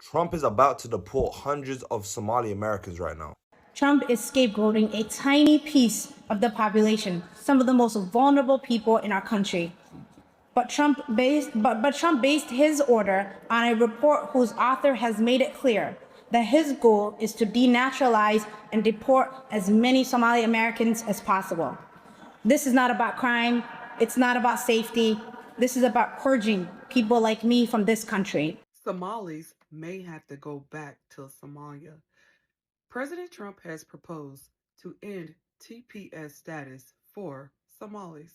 Trump is about to deport hundreds of Somali Americans right now. Trump is scapegoating a tiny piece of the population, some of the most vulnerable people in our country. But Trump based his order on a report whose author has made it clear that his goal is to denaturalize and deport as many Somali Americans as possible. This is not about crime. It's not about safety. This is about purging people like me from this country. Somalis may have to go back to Somalia. President Trump has proposed to end TPS status for Somalis.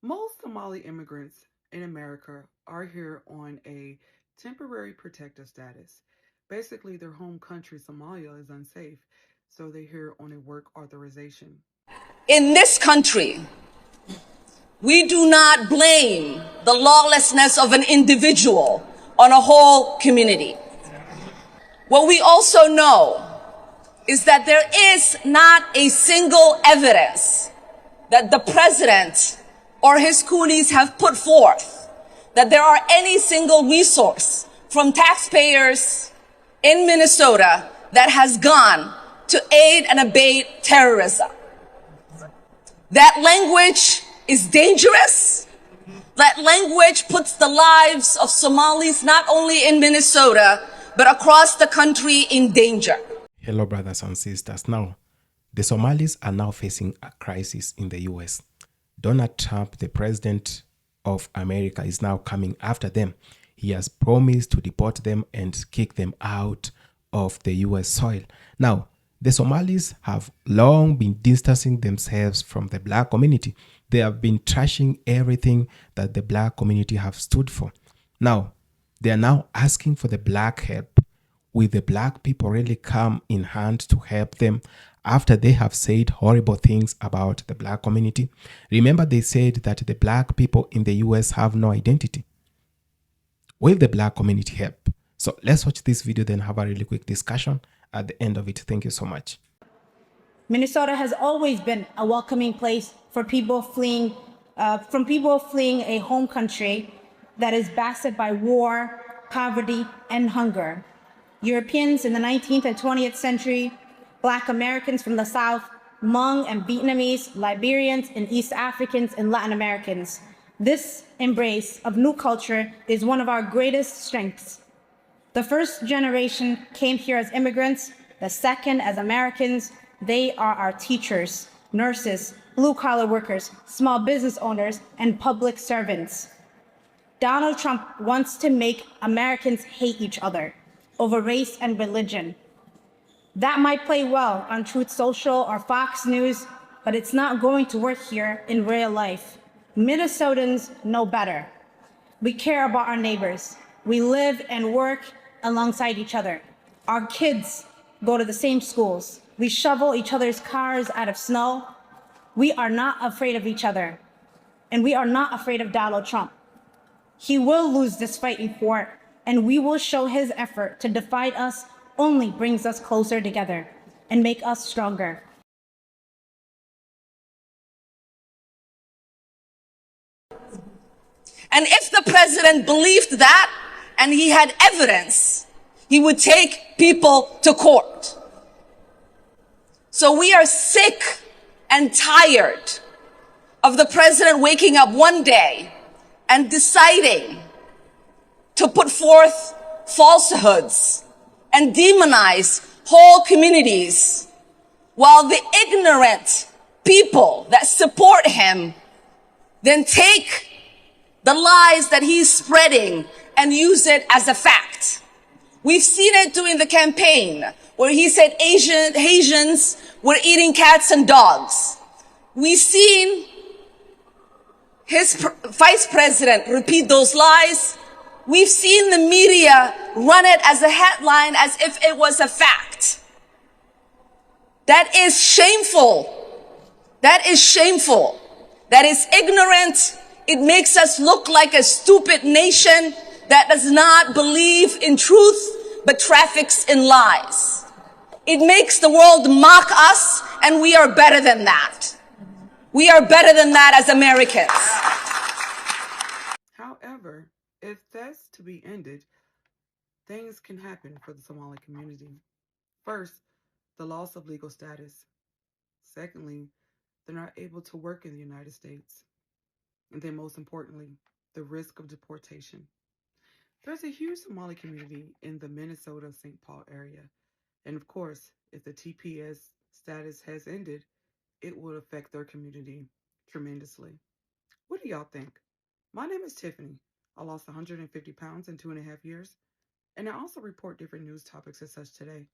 Most Somali immigrants in America are here on a temporary protective status. Basically, their home country, Somalia, is unsafe, so they're here on a work authorization. In this country, we do not blame the lawlessness of an individual on a whole community. What we also know is that there is not a single evidence that the president or his coolies have put forth that there are any single resource from taxpayers in Minnesota that has gone to aid and abet terrorism. That language is dangerous. That language puts the lives of Somalis not only in Minnesota, but across the country in danger. Hello, brothers and sisters. Now, the Somalis are now facing a crisis in the US. Donald Trump, the president of America, is now coming after them. He has promised to deport them and kick them out of the US soil. Now, the Somalis have long been distancing themselves from the black community. They have been trashing everything that the black community have stood for. Now, they are now asking for the black help. Will the black people really come in hand to help them after they have said horrible things about the black community? Remember, they said that the black people in the US have no identity. Will the black community help? So let's watch this video, then have a really quick discussion at the end of it. Thank you so much. Minnesota has always been a welcoming place for people fleeing a home country that is blasted by war, poverty, and hunger. Europeans in the 19th and 20th century, Black Americans from the South, Hmong and Vietnamese, Liberians and East Africans and Latin Americans. This embrace of new culture is one of our greatest strengths. The first generation came here as immigrants, the second as Americans. They are our teachers, nurses, blue-collar workers, small business owners, and public servants. Donald Trump wants to make Americans hate each other over race and religion. That might play well on Truth Social or Fox News, but it's not going to work here in real life. Minnesotans know better. We care about our neighbors. We live and work alongside each other. Our kids go to the same schools. We shovel each other's cars out of snow. We are not afraid of each other, and we are not afraid of Donald Trump. He will lose this fight in court, and we will show his effort to divide us only brings us closer together and make us stronger. And if the president believed that and he had evidence, he would take people to court. So we are sick and tired of the president waking up one day and deciding to put forth falsehoods and demonize whole communities, while the ignorant people that support him then take the lies that he's spreading and use it as a fact. We've seen it during the campaign where he said Asians were eating cats and dogs. We've seen his vice president repeat those lies. We've seen the media run it as a headline as if it was a fact. That is shameful. That is shameful. That is ignorant. It makes us look like a stupid nation that does not believe in truth, but traffics in lies. It makes the world mock us, and we are better than that. We are better than that as Americans. However, if that's to be ended, things can happen for the Somali community. First, the loss of legal status. Secondly, they're not able to work in the United States. And then most importantly, the risk of deportation. There's a huge Somali community in the Minnesota-St. Paul area. And of course, if the TPS status has ended, it will affect their community tremendously. What do y'all think? My name is Tiffany. I lost 150 pounds in 2.5 years, and I also report different news topics as such today.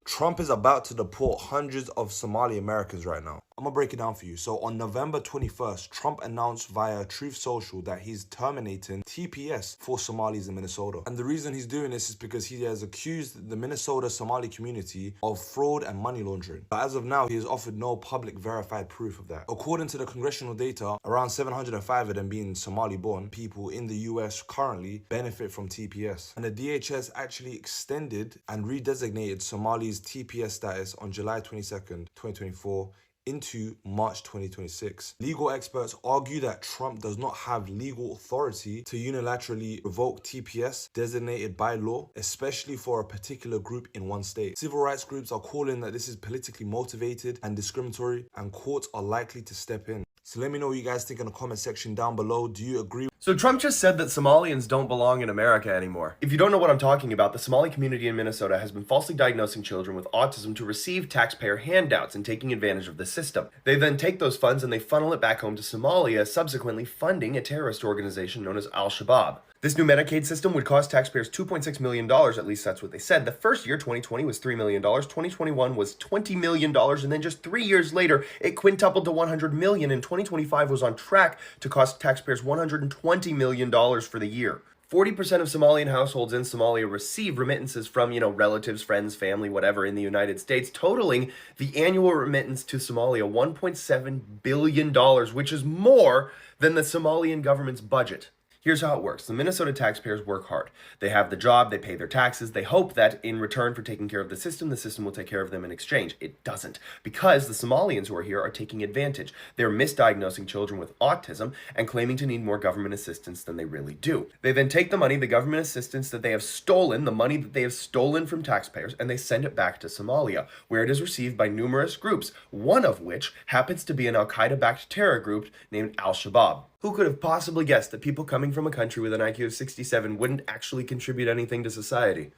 Trump is about to deport hundreds of Somali Americans right now. I'm gonna break it down for you. So on November 21st, Trump announced via Truth Social that he's terminating TPS for Somalis in Minnesota. And the reason he's doing this is because he has accused the Minnesota Somali community of fraud and money laundering. But as of now, he has offered no public verified proof of that. According to the congressional data, around 705 of them being Somali-born people in the US currently benefit from TPS. And the DHS actually extended and redesignated Somali's TPS status on July 22nd, 2024 into March 2026. Legal experts argue that Trump does not have legal authority to unilaterally revoke TPS designated by law, especially for a particular group in one state. Civil rights groups are calling that this is politically motivated and discriminatory, and courts are likely to step in. So let me know what you guys think in the comment section down below. Do you agree? So Trump just said that Somalians don't belong in America anymore. If you don't know what I'm talking about, the Somali community in Minnesota has been falsely diagnosing children with autism to receive taxpayer handouts and taking advantage of the system. They then take those funds and they funnel it back home to Somalia, subsequently funding a terrorist organization known as Al-Shabaab. This new Medicaid system would cost taxpayers $2.6 million, at least that's what they said. The first year, 2020, was $3 million, 2021 was $20 million, and then just 3 years later, it quintupled to $100 million, and 2025 was on track to cost taxpayers $120 million for the year. 40% of Somalian households in Somalia receive remittances from, relatives, friends, family, whatever, in the United States, totaling the annual remittance to Somalia $1.7 billion, which is more than the Somalian government's budget. Here's how it works. The Minnesota taxpayers work hard. They have the job, they pay their taxes, they hope that in return for taking care of the system will take care of them in exchange. It doesn't, because the Somalians who are here are taking advantage. They're misdiagnosing children with autism and claiming to need more government assistance than they really do. They then take the money, the government assistance that they have stolen, the money that they have stolen from taxpayers, and they send it back to Somalia, where it is received by numerous groups, one of which happens to be an Al-Qaeda-backed terror group named Al-Shabaab. Who could have possibly guessed that people coming from a country with an IQ of 67 wouldn't actually contribute anything to society?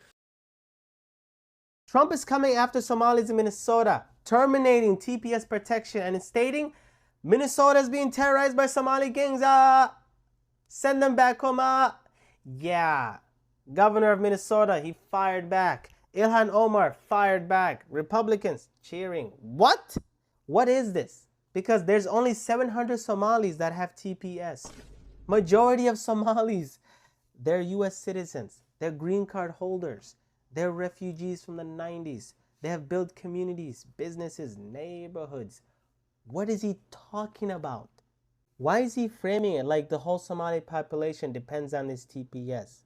Trump is coming after Somalis in Minnesota, terminating TPS protection and stating Minnesota is being terrorized by Somali gangs. Send them back home. Yeah. Governor of Minnesota, he fired back. Ilhan Omar fired back. Republicans cheering. What? What is this? Because there's only 700 Somalis that have TPS. Majority of Somalis, they're US citizens. They're green card holders. They're refugees from the 90s. They have built communities, businesses, neighborhoods. What is he talking about? Why is he framing it like the whole Somali population depends on this TPS?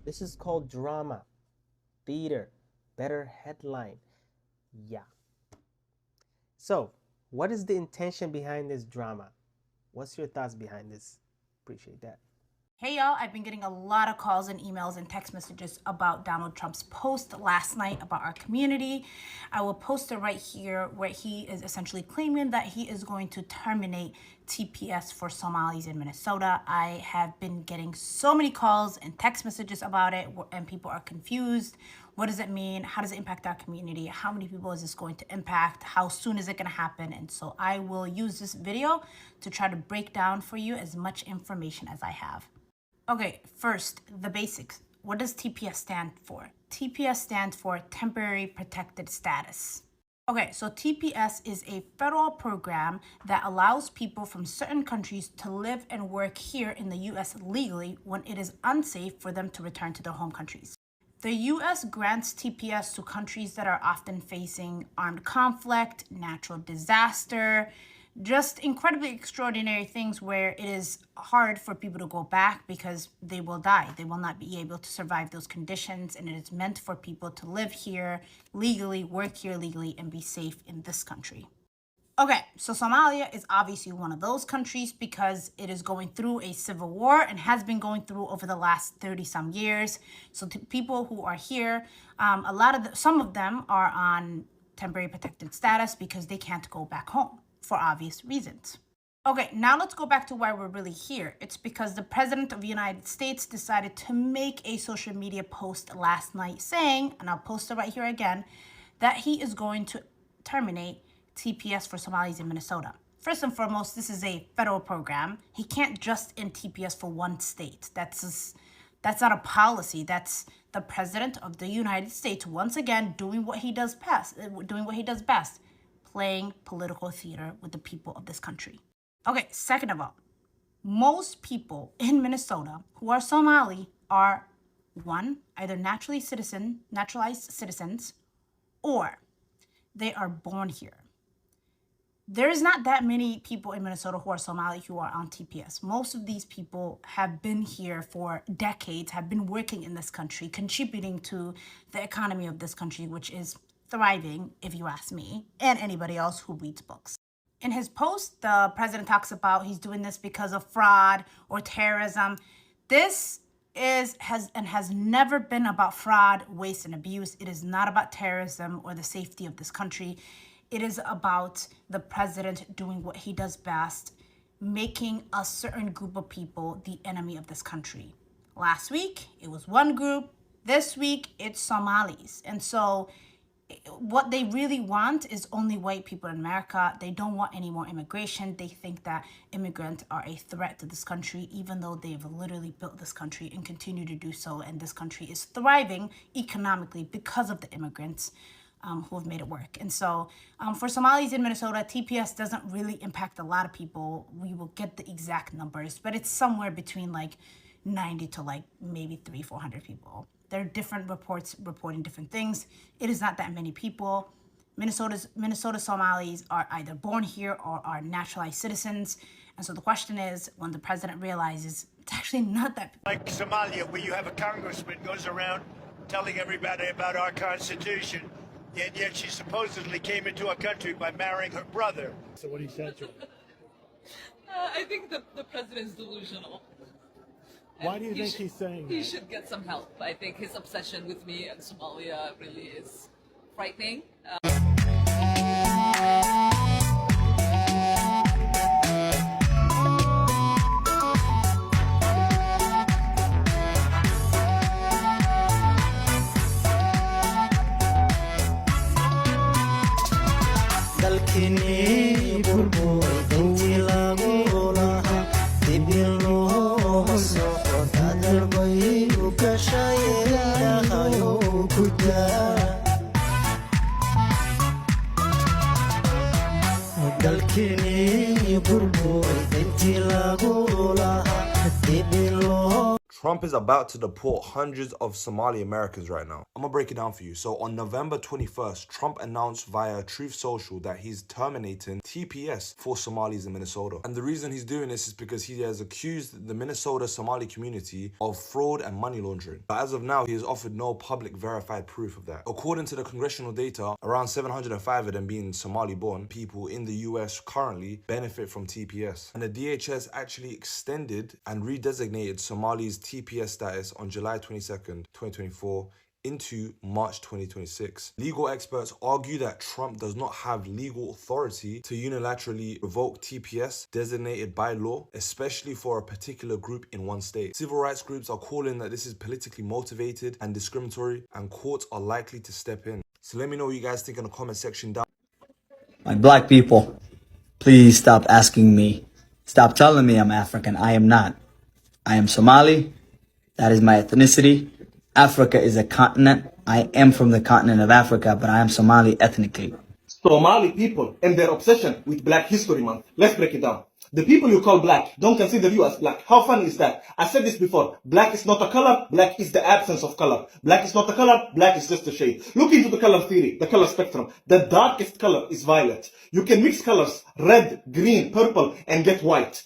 This is called drama, theater, better headline. Yeah. So, what is the intention behind this drama? What's your thoughts behind this? Appreciate that. Hey y'all, I've been getting a lot of calls and emails and text messages about Donald Trump's post last night about our community. I will post it right here where he is essentially claiming that he is going to terminate TPS for Somalis in Minnesota. I have been getting so many calls and text messages about it, and people are confused. What does it mean? How does it impact our community? How many people is this going to impact? How soon is it going to happen? And so I will use this video to try to break down for you as much information as I have. Okay, first, the basics. What does TPS stand for? TPS stands for Temporary Protected Status. Okay, so TPS is a federal program that allows people from certain countries to live and work here in the U.S. legally when it is unsafe for them to return to their home countries. The U.S. grants TPS to countries that are often facing armed conflict, natural disaster, just incredibly extraordinary things where it is hard for people to go back because they will die. They will not be able to survive those conditions, and it is meant for people to live here legally, work here legally, and be safe in this country. Okay, so Somalia is obviously one of those countries because it is going through a civil war and has been going through over the last 30 some years. So people who are here, some of them are on temporary protected status because they can't go back home for obvious reasons. Okay, now let's go back to why we're really here. It's because the President of the United States decided to make a social media post last night saying, and I'll post it right here again, that he is going to terminate TPS for Somalis in Minnesota. First and foremost, this is a federal program. He can't just end TPS for one state. That's not a policy. That's the President of the United States once again doing what he does best, playing political theater with the people of this country. Okay, second of all, most people in Minnesota who are Somali are, one, either naturalized citizens, or they are born here. There is not that many people in Minnesota who are Somali who are on TPS. Most of these people have been here for decades, have been working in this country, contributing to the economy of this country, which is thriving, if you ask me, and anybody else who reads books. In his post, the president talks about he's doing this because of fraud or terrorism. This has never been about fraud, waste, and abuse. It is not about terrorism or the safety of this country. It is about the president doing what he does best, making a certain group of people the enemy of this country. Last week, it was one group. This week, it's Somalis. And so what they really want is only white people in America. They don't want any more immigration. They think that immigrants are a threat to this country, even though they've literally built this country and continue to do so. And this country is thriving economically because of the immigrants who have made it work. And so for Somalis in Minnesota, TPS doesn't really impact a lot of people. We will get the exact numbers, but it's somewhere between like 90 to like maybe 300-400 people. There are different reports reporting different things. It is not that many people. Minnesota Somalis are either born here or are naturalized citizens. And so the question is, when the president realizes it's actually not that. Like Somalia, where you have a congressman goes around telling everybody about our Constitution, and yet she supposedly came into our country by marrying her brother. So what he said to her? I think the president's delusional. Why do you think he's saying that? He should get some help. I think his obsession with me and Somalia really is frightening. Trump is about to deport hundreds of Somali Americans right now. I'm gonna break it down for you. So on November 21st, Trump announced via Truth Social that he's terminating TPS for Somalis in Minnesota. And the reason he's doing this is because he has accused the Minnesota Somali community of fraud and money laundering. But as of now, he has offered no public verified proof of that. According to the congressional data, around 705 of them being Somali-born people in the US currently benefit from TPS. And the DHS actually extended and redesignated Somali's TPS status on July 22nd, 2024 into March 2026. Legal experts argue that Trump does not have legal authority to unilaterally revoke TPS designated by law, especially for a particular group in one state. Civil rights groups are calling that this is politically motivated and discriminatory, and courts are likely to step in. So let me know what you guys think in the comment section down. My black people, please stop asking me. Stop telling me I'm African. I am not. I am Somali. That is my ethnicity. Africa is a continent. I am from the continent of Africa, but I am Somali ethnically. Somali people and their obsession with Black History Month. Let's break it down. The people you call black don't consider you as black. How funny is that? I said this before. Black is not a color. Black is the absence of color. Black is not a color. Black is just a shade. Look into the color theory, the color spectrum. The darkest color is violet. You can mix colors, red, green, purple, and get white.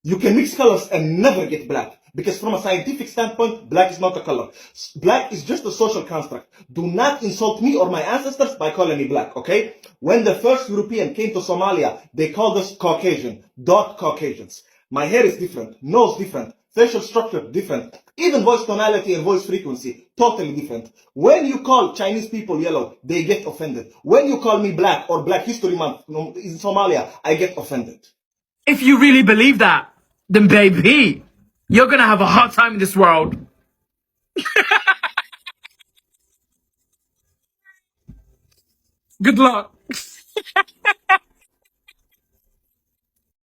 You can mix colors and never get black. Because from a scientific standpoint, black is not a color. Black is just a social construct. Do not insult me or my ancestors by calling me black, okay? When the first European came to Somalia, they called us Caucasian, dark Caucasians. My hair is different, nose different, facial structure different, even voice tonality and voice frequency, totally different. When you call Chinese people yellow, they get offended. When you call me black or Black History Month in Somalia, I get offended. If you really believe that, then baby, you're gonna have a hard time in this world. Good luck.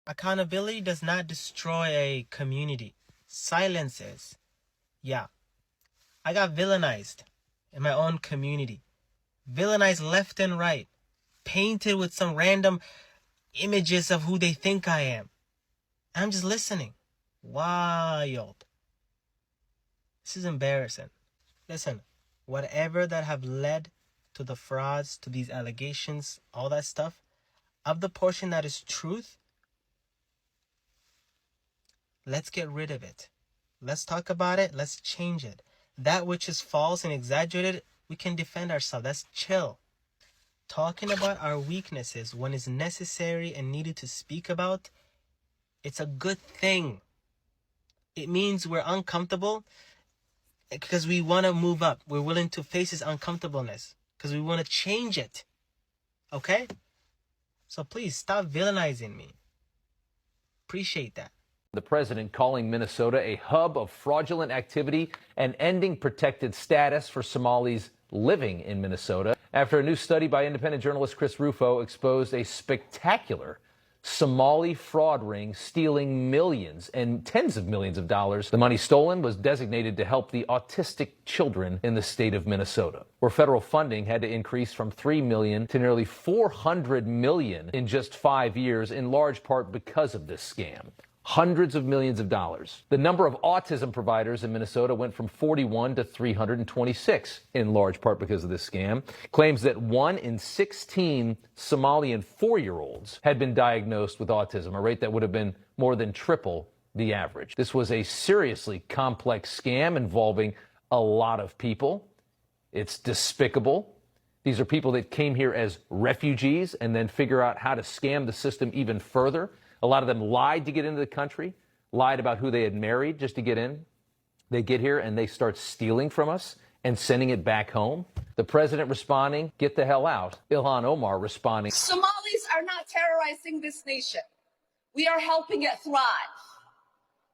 Accountability does not destroy a community. Silence is. Yeah. I got villainized in my own community. Villainized left and right. Painted with some random images of who they think I am. I'm just listening. Wild. This is embarrassing. Listen, whatever that have led to the frauds, to these allegations, all that stuff, of the portion that is truth, let's get rid of it. Let's talk about it. Let's change it. That which is false and exaggerated, we can defend ourselves. Let's chill. Talking about our weaknesses when it's necessary and needed to speak about, it's a good thing. It means we're uncomfortable because we want to move up. We're willing to face this uncomfortableness because we want to change it. Okay? So please stop villainizing me. Appreciate that. The president calling Minnesota a hub of fraudulent activity and ending protected status for Somalis living in Minnesota after a new study by independent journalist Chris Rufo exposed a spectacular Somali fraud ring stealing millions and tens of millions of dollars. The money stolen was designated to help the autistic children in the state of Minnesota, where federal funding had to increase from $3 million to nearly $400 million in just 5 years, in large part because of this scam. Hundreds of millions of dollars. The number of autism providers in Minnesota went from 41 to 326, in large part because of this scam. Claims that 1 in 16 Somalian 4-year-olds had been diagnosed with autism, a rate that would have been more than triple the average. This was a seriously complex scam involving a lot of people. It's despicable. These are people that came here as refugees and then figure out how to scam the system even further. A lot of them lied to get into the country, lied about who they had married just to get in. They get here and they start stealing from us and sending it back home. The president responding, get the hell out. Ilhan Omar responding. Somalis are not terrorizing this nation. We are helping it thrive.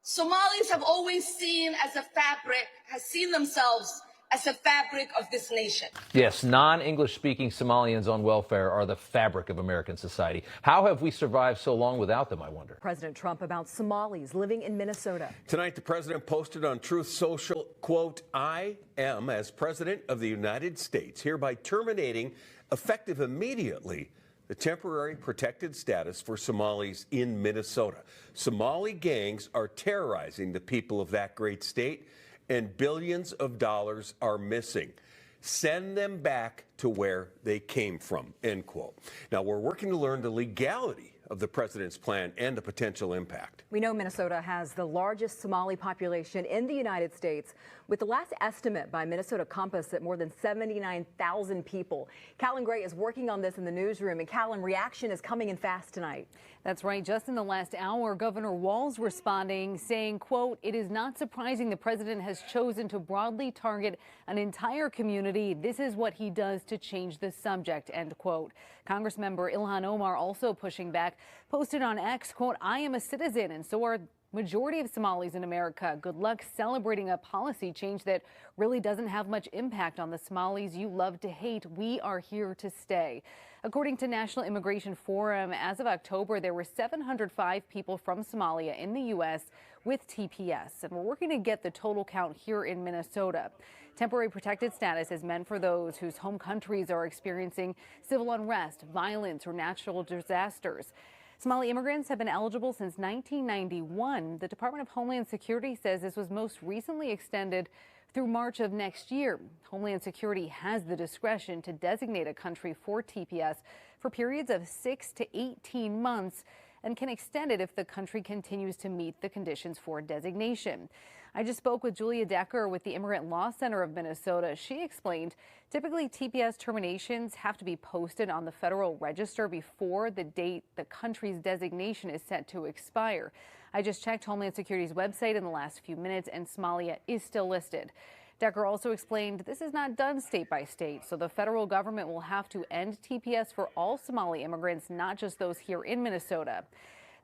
Somalis have always seen themselves as a fabric of this nation. Yes, non-English speaking Somalians on welfare are the fabric of American society. How have we survived so long without them, I wonder? President Trump about Somalis living in Minnesota. Tonight, the president posted on Truth Social, quote, I am, as president of the United States, hereby terminating, effective immediately, the temporary protected status for Somalis in Minnesota. Somali gangs are terrorizing the people of that great state, and billions of dollars are missing. Send them back to where they came from, end quote. Now, we're working to learn the legality of the president's plan and the potential impact. We know Minnesota has the largest Somali population in the United States, with the last estimate by Minnesota Compass at more than 79,000 people. Callum Gray is working on this in the newsroom, and Callum, reaction is coming in fast tonight. That's right. Just in the last hour, Governor Walz responding, saying, quote, it is not surprising the president has chosen to broadly target an entire community. This is what he does to change the subject, end quote. Congressmember Ilhan Omar also pushing back, posted on X, quote, I am a citizen and so are majority of Somalis in America. Good luck celebrating a policy change that really doesn't have much impact on the Somalis you love to hate. We are here to stay. According to National Immigration Forum, as of October, there were 705 people from Somalia in the U.S. with TPS, and we're working to get the total count here in Minnesota. Temporary protected status is meant for those whose home countries are experiencing civil unrest, violence, or natural disasters. Somali immigrants have been eligible since 1991. The Department of Homeland Security says this was most recently extended through March of next year. Homeland Security has the discretion to designate a country for TPS for periods of 6 to 18 months and can extend it if the country continues to meet the conditions for designation. I just spoke with Julia Decker with the Immigrant Law Center of Minnesota. She explained typically TPS terminations have to be posted on the Federal Register before the date the country's designation is set to expire. I just checked Homeland Security's website in the last few minutes, and Somalia is still listed. Decker also explained this is not done state by state, so the federal government will have to end TPS for all Somali immigrants, not just those here in Minnesota.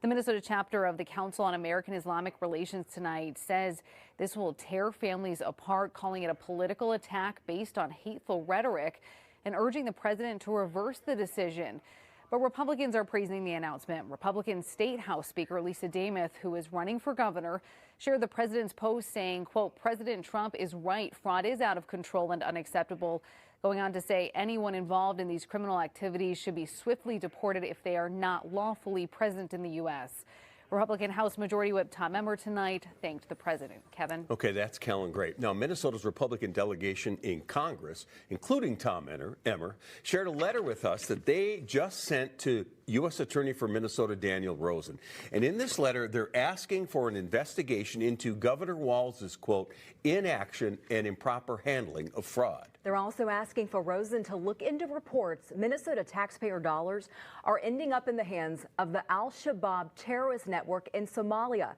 The Minnesota chapter of the Council on American Islamic Relations tonight says this will tear families apart, calling it a political attack based on hateful rhetoric and urging the president to reverse the decision. But Republicans are praising the announcement. Republican State House Speaker Lisa Damuth, who is running for governor, shared the president's post saying, quote, President Trump is right. Fraud is out of control and unacceptable. Going on to say anyone involved in these criminal activities should be swiftly deported if they are not lawfully present in the U.S. Republican House Majority Whip Tom Emmer tonight thanked the president. Kevin. Okay, that's Kellen Gray. Now, Minnesota's Republican delegation in Congress, including Tom Emmer, shared a letter with us that they just sent to U.S. Attorney for Minnesota Daniel Rosen. And in this letter, they're asking for an investigation into Governor Walz's, quote, inaction and improper handling of fraud. They're also asking for Rosen to look into reports Minnesota taxpayer dollars are ending up in the hands of the Al-Shabaab terrorist network in Somalia.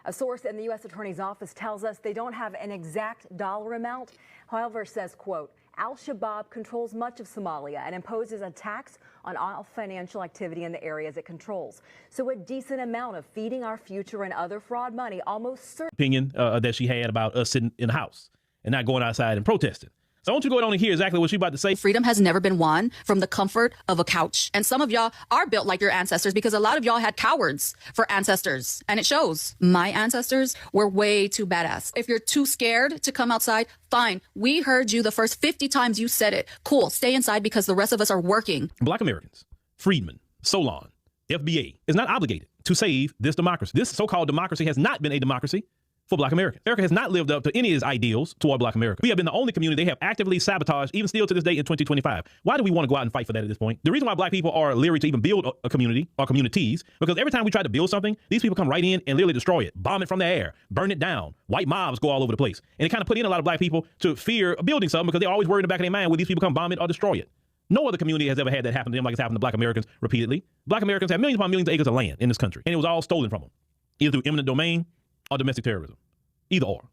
A source in the U.S. Attorney's Office tells us they don't have an exact dollar amount, however, says, quote, Al-Shabaab controls much of Somalia and imposes a tax on all financial activity in the areas it controls. So a decent amount of feeding our future and other fraud money almost certainly. Opinion that she had about us sitting in the house and not going outside and protesting. So I want you to go on and hear exactly what she's about to say. Freedom has never been won from the comfort of a couch. And some of y'all are built like your ancestors because a lot of y'all had cowards for ancestors. And it shows. My ancestors were way too badass. If you're too scared to come outside, fine. We heard you the first 50 times you said it. Cool. Stay inside because the rest of us are working. Black Americans, freedmen, Solon, FBA is not obligated to save this democracy. This so-called democracy has not been a democracy for Black Americans. America has not lived up to any of its ideals toward Black America. We have been the only community they have actively sabotaged, even still to this day in 2025. Why do we want to go out and fight for that at this point? The reason why Black people are leery to even build a community or communities, because every time we try to build something, these people come right in and literally destroy it, bomb it from the air, burn it down. White mobs go all over the place. And it kind of put in a lot of Black people to fear building something because they're always worried in the back of their mind will these people come bomb it or destroy it. No other community has ever had that happen to them like it's happened to Black Americans repeatedly. Black Americans have millions upon millions of acres of land in this country, and it was all stolen from them, either through eminent domain or domestic terrorism. Either or.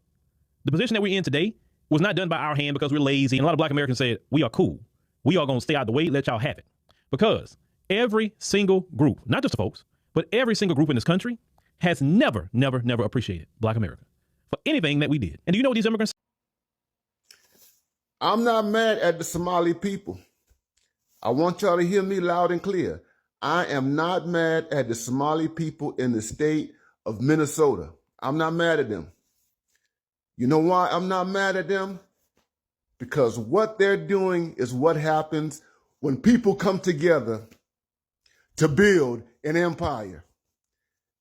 The position that we're in today was not done by our hand because we're lazy. And a lot of Black Americans said, we are cool. We are going to stay out of the way, let y'all have it. Because every single group, not just the folks, but every single group in this country has never appreciated Black America for anything that we did. And do you know what these immigrants? I'm not mad at the Somali people. I want y'all to hear me loud and clear. I am not mad at the Somali people in the state of Minnesota. I'm not mad at them. You know why I'm not mad at them? Because what they're doing is what happens when people come together to build an empire.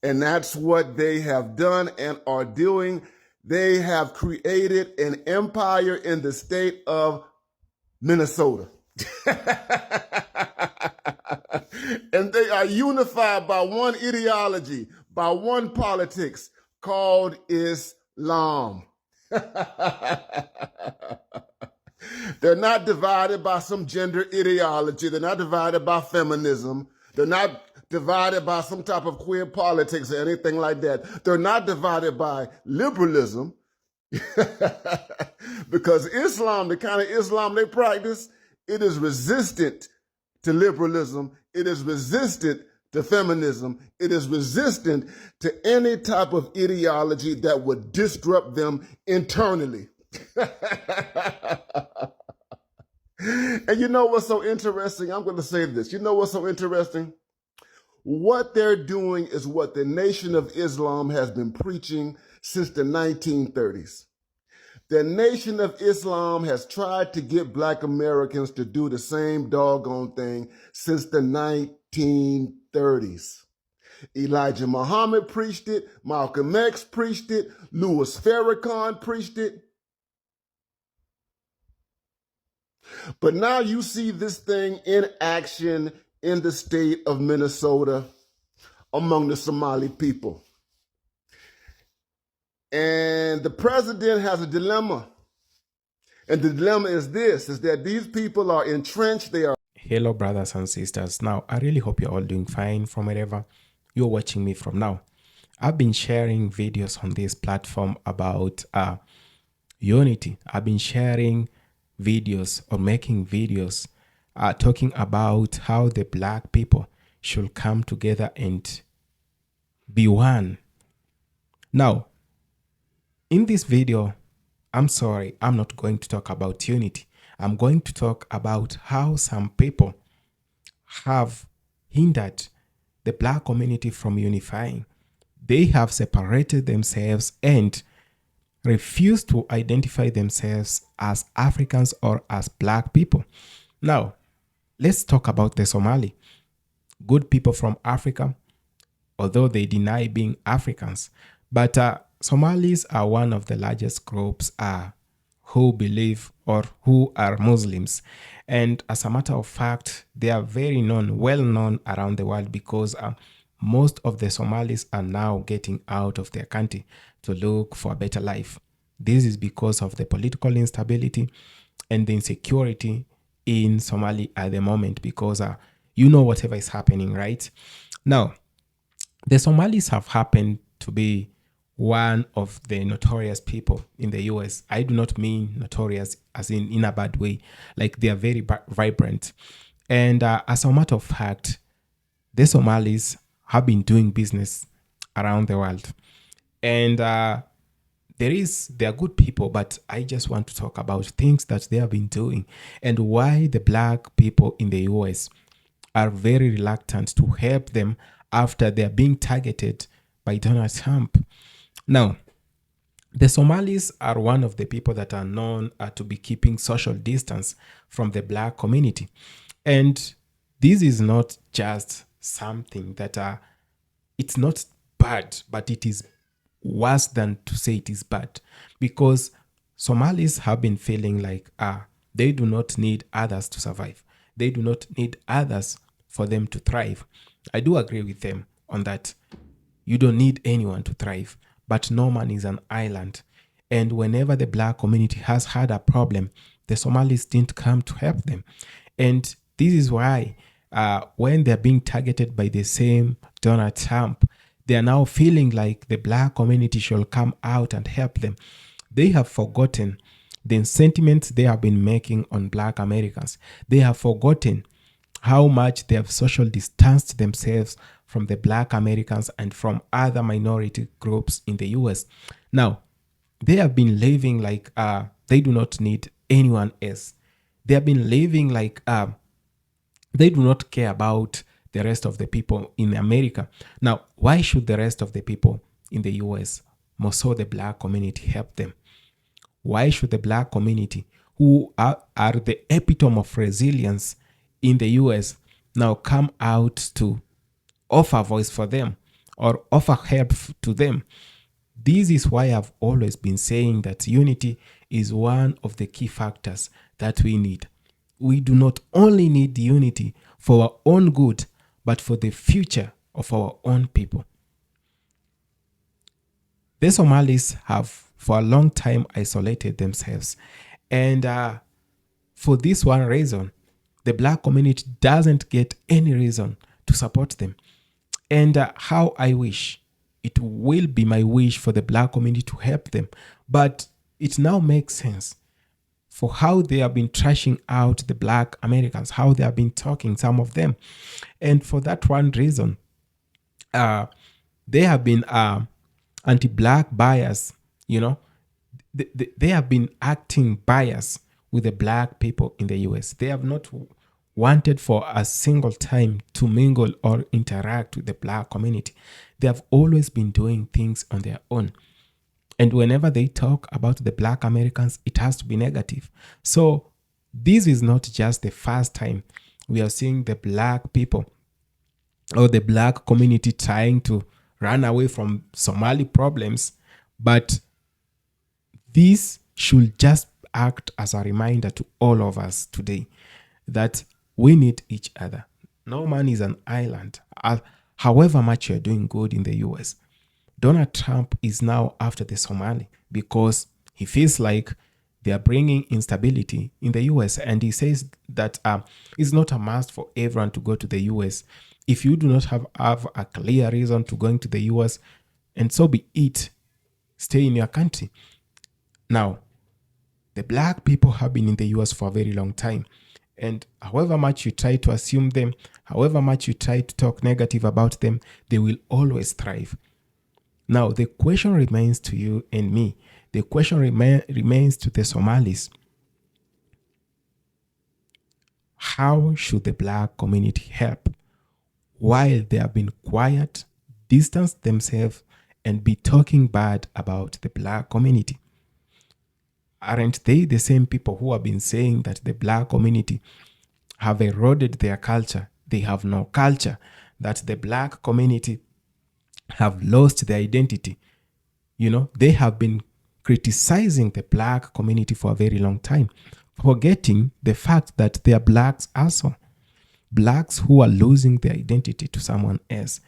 And that's what they have done and are doing. They have created an empire in the state of Minnesota. And they are unified by one ideology, by one politics called Islam. They're not divided by some gender ideology. They're not divided by feminism. They're not divided by some type of queer politics or anything like that. They're not divided by liberalism. Because Islam, the kind of Islam they practice, it is resistant to liberalism. It is resistant to feminism. It is resistant to any type of ideology that would disrupt them internally. And you know what's so interesting? I'm going to say this. You know what's so interesting? What they're doing is what the Nation of Islam has been preaching since the 1930s. The Nation of Islam has tried to get Black Americans to do the same doggone thing since the 1930s. Elijah Muhammad preached it. Malcolm X preached it. Louis Farrakhan preached it. But now you see this thing in action in the state of Minnesota. among the Somali people. And the president has a dilemma. And the dilemma is this, is that these people are entrenched, they are... Hello, brothers and sisters. Now, I really hope you're all doing fine from wherever you're watching me from now. I've been sharing videos on this platform about unity. I've been sharing videos or making videos talking about how the black people should come together and be one. Now, in this video, I'm sorry, I'm not going to talk about unity. I'm going to talk about how some people have hindered the black community from unifying. They have separated themselves and refuse to identify themselves as Africans or as black people. Now, let's talk about the Somali. Good people from Africa, although they deny being Africans. But Somalis are one of the largest groups who believe or who are Muslims. And as a matter of fact, they are very known, well known around the world because most of the Somalis are now getting out of their country to look for a better life. This is because of the political instability and the insecurity in Somalia at the moment because you know whatever is happening, right? Now, the Somalis have happened to be one of the notorious people in the US. I do not mean notorious as in a bad way. Like they are very vibrant. And as a matter of fact, the Somalis have been doing business around the world. And they are good people, but I just want to talk about things that they have been doing and why the black people in the US are very reluctant to help them after they are being targeted by Donald Trump. Now, the Somalis are one of the people that are known to be keeping social distance from the black community. And this is not just something that it's not bad, but it is worse than to say it is bad, because Somalis have been feeling like they do not need others to survive. They do not need others for them to thrive. I do agree with them on that. You don't need anyone to thrive, but no man is an island. And whenever the black community has had a problem, the Somalis didn't come to help them. And this is why when they're being targeted by the same Donald Trump, they are now feeling like the black community should come out and help them. They have forgotten the sentiments they have been making on black Americans. They have forgotten how much they have social distanced themselves from the black Americans and from other minority groups in the US. Now, they have been living like they do not need anyone else. They have been living like they do not care about the rest of the people in America. Now, why should the rest of the people in the US, more so the black community, help them? Why should the black community, who are the epitome of resilience in the US, now come out to offer voice for them or offer help to them? This is why I've always been saying that unity is one of the key factors that we need. We do not only need unity for our own good, but for the future of our own people. The Somalis have for a long time isolated themselves. And for this one reason, the black community doesn't get any reason to support them. And how I wish, it will be my wish for the black community to help them. But it now makes sense for how they have been trashing out the black Americans, how they have been talking, some of them. And for that one reason, they have been anti-black bias, you know. They have been acting bias with the black people in the US. They have not wanted for a single time to mingle or interact with the black community. They have always been doing things on their own. And whenever they talk about the black Americans, it has to be negative. So this is not just the first time we are seeing the black people or the black community trying to run away from Somali problems, but this should just act as a reminder to all of us today that we need each other. No man is an island. however much you're doing good in the US, Donald Trump is now after the Somali because he feels like they are bringing instability in the US. And he says that it's not a must for everyone to go to the US. If you do not have a clear reason to going to the US, and so be it, stay in your country. Now, the black people have been in the US for a very long time. And however much you try to assume them, however much you try to talk negative about them, they will always thrive. Now, the question remains to you and me. The question remains to the Somalis. How should the black community help while they have been quiet, distance themselves, and be talking bad about the black community? Aren't they the same people who have been saying that the black community have eroded their culture? They have no culture, that the black community have lost their identity. You know, they have been criticizing the black community for a very long time, forgetting the fact that they are blacks also. Blacks who are losing their identity to someone else.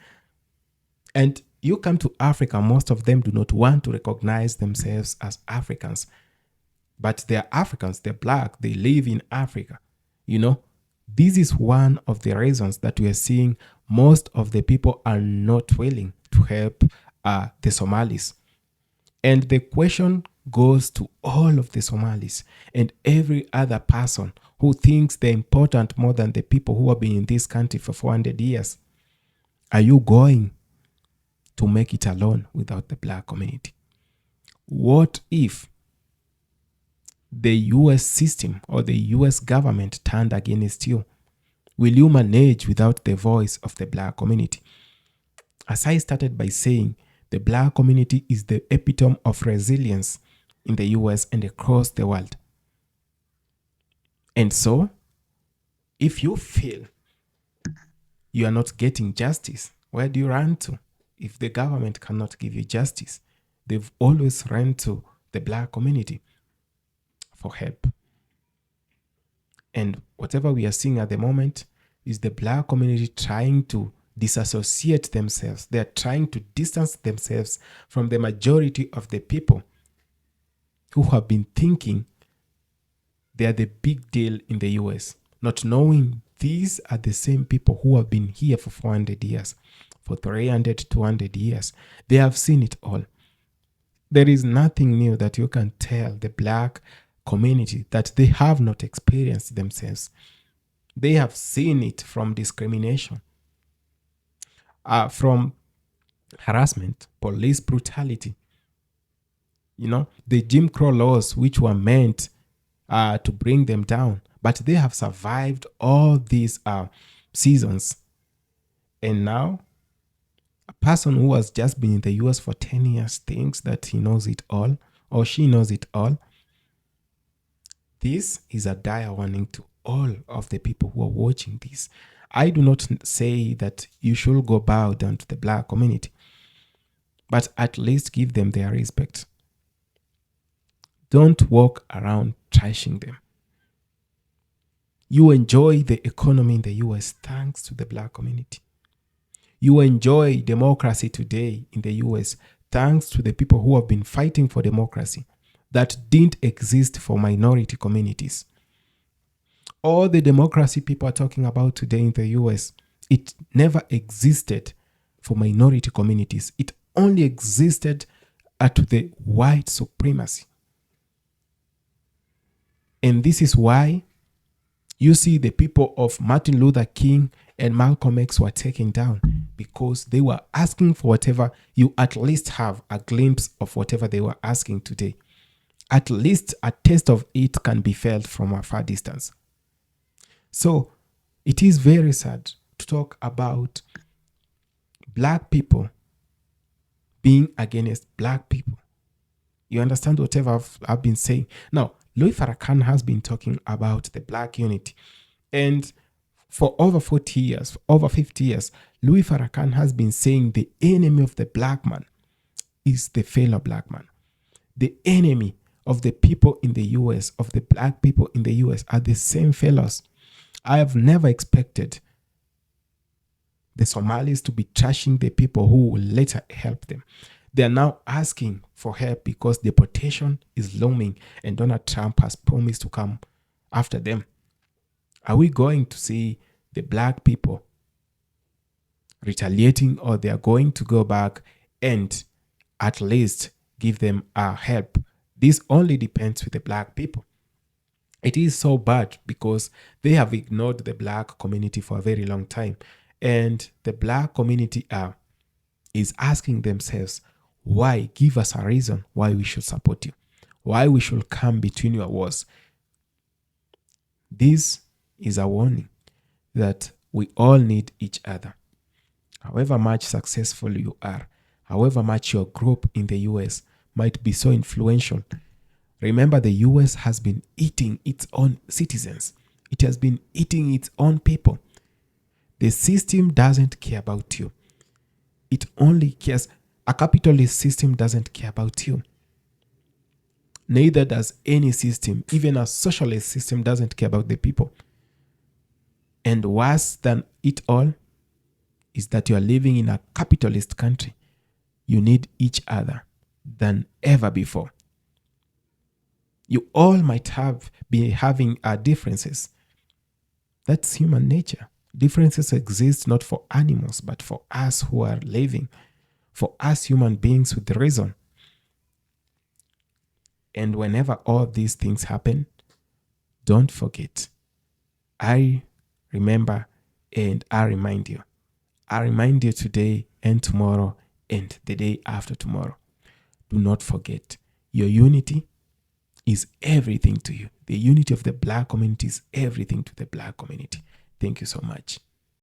And you come to Africa, most of them do not want to recognize themselves as Africans. But they're Africans, they're black, they live in Africa. You know, this is one of the reasons that we are seeing most of the people are not willing to help the Somalis. And the question goes to all of the Somalis and every other person who thinks they're important more than the people who have been in this country for 400 years. Are you going to make it alone without the black community? What if the US system or the US government turned against you? Will you manage without the voice of the black community? As I started by saying, the black community is the epitome of resilience in the US and across the world. And so, if you feel you are not getting justice, where do you run to? If the government cannot give you justice, they've always run to the black community for help. And whatever we are seeing at the moment is the black community trying to disassociate themselves. They are trying to distance themselves from the majority of the people who have been thinking they are the big deal in the US, not knowing these are the same people who have been here for 400 years, for 300, 200 years. They have seen it all. There is nothing new that you can tell the black community that they have not experienced themselves. They have seen it from discrimination, from harassment, police brutality. You know, the Jim Crow laws, which were meant to bring them down, but they have survived all these seasons. And now, a person who has just been in the US for 10 years thinks that he knows it all or she knows it all. This is a dire warning to all of the people who are watching this. I do not say that you should go bow down to the black community, but at least give them their respect. Don't walk around trashing them. You enjoy the economy in the US thanks to the black community. You enjoy democracy today in the US thanks to the people who have been fighting for democracy that didn't exist for minority communities. All the democracy people are talking about today in the US, it never existed for minority communities. It only existed to the white supremacy. And this is why you see the people of Martin Luther King and Malcolm X were taken down, because they were asking for whatever. You at least have a glimpse of whatever they were asking today. At least a taste of it can be felt from a far distance. So it is very sad to talk about black people being against black people. You understand whatever I've been saying? Now, Louis Farrakhan has been talking about the black unity. And for over 40 years, for over 50 years, Louis Farrakhan has been saying the enemy of the black man is the fellow black man. The enemy of the people in the US, of the black people in the US, are the same fellows. I have never expected the Somalis to be trashing the people who will later help them. They are now asking for help because deportation is looming and Donald Trump has promised to come after them. Are we going to see the black people retaliating, or they are going to go back and at least give them help? This only depends with the black people. It is so bad because they have ignored the black community for a very long time. And the black community is asking themselves, why? Give us a reason why we should support you, why we should come between your wars. This is a warning that we all need each other. However much successful you are, however much your group in the US might be so influential, remember the US has been eating its own citizens. It has been eating its own people. The system doesn't care about you. It only cares. A capitalist system doesn't care about you. Neither does any system. Even a socialist system doesn't care about the people. And worse than it all is that you are living in a capitalist country. You need each other than ever before. You all might be having differences. That's human nature. Differences exist not for animals, but for us who are living, for us human beings with reason. And whenever all these things happen, don't forget. I remember and I remind you. I remind you today and tomorrow and the day after tomorrow. Do not forget, your unity is everything to you. The unity of the black community is everything to the black community. Thank you so much.